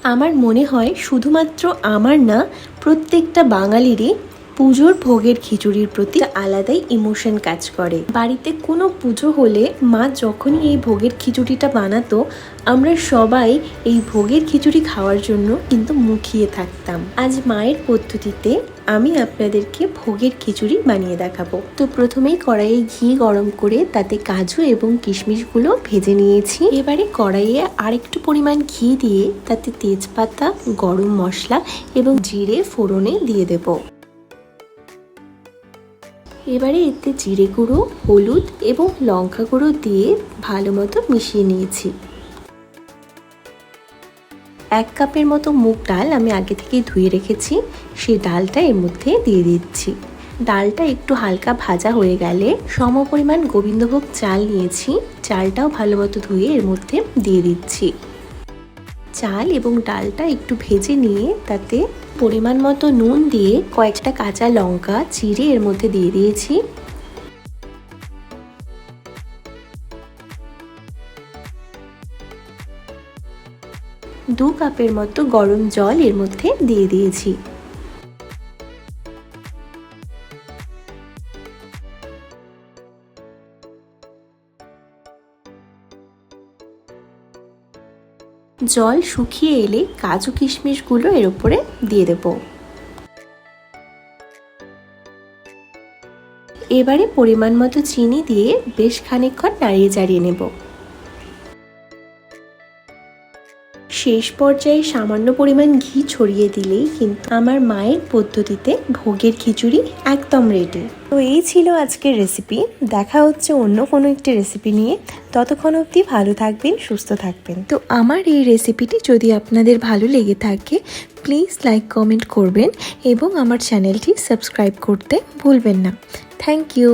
আমার মনে হয় শুধুমাত্র আমার না, প্রত্যেকটা বাঙালিরই পুজোর ভোগের খিচুড়ির প্রতি আলাদাই ইমোশন কাজ করে। বাড়িতে কোনো পুজো হলে মা যখনই এই ভোগের খিচুড়িটা বানাতো, আমরা সবাই এই ভোগের খিচুড়ি খাওয়ার জন্য কিন্তু মুখিয়ে থাকতাম। আজ মায়ের পদ্ধতিতে আমি আপনাদেরকে ভোগের খিচুড়ি বানিয়ে দেখাবো। তো প্রথমেই কড়াইয়ে ঘি গরম করে তাতে কাজু এবং কিশমিশগুলো ভেজে নিয়েছি। এবারে কড়াইয়ে আরেকটু পরিমাণ ঘি দিয়ে তাতে তেজপাতা, গরম মশলা এবং জিরে ফোড়নে দিয়ে দেব। এবারে এতে জিরে গুঁড়ো, হলুদ এবং লঙ্কা গুঁড়ো দিয়ে ভালো মতো মিশিয়ে নিয়েছি। 1 কাপের মতো মুগ ডাল আমি আগে থেকেই ধুয়ে রেখেছি, সেই ডালটা এর মধ্যে দিয়ে দিচ্ছি। ডালটা একটু হালকা ভাজা হয়ে গেলে সমপরিমাণ গোবিন্দভোগ চাল নিয়েছি, চালটাও ভালো মতো ধুয়ে এর মধ্যে দিয়ে দিচ্ছি। চাল এবং ডালটা একটু ভেজে নিয়ে তাতে পরিমাণ মতো নুন দিয়ে কয়েকটা কাঁচা লঙ্কা চিড়ে এর মধ্যে দিয়ে দিয়েছি। দু কাপের মতো গরম জল এর মধ্যে দিয়ে দিয়েছি। জল শুকিয়ে এলে কাজু কিশমিশগুলো এর উপরে দিয়ে দেব। এবারে পরিমাণ মতো চিনি দিয়ে বেশ খানিকক্ষণ নাড়িয়ে চাড়িয়ে নেব। শেষ পর্যায়ে সামান্য পরিমাণ ঘি ছড়িয়ে দিলেই কিন্তু আমার মায়ের পদ্ধতিতে ভোগের খিচুড়ি একদম রেডি। তো এই ছিল আজকের রেসিপি। দেখা হচ্ছে অন্য কোনো একটি রেসিপি নিয়ে। ততক্ষণ অবধি ভালো থাকবেন, সুস্থ থাকবেন। তো আমার এই রেসিপিটি যদি আপনাদের ভালো লেগে থাকে, প্লিজ লাইক কমেন্ট করবেন এবং আমার চ্যানেলটি সাবস্ক্রাইব করতে ভুলবেন না। Thank you.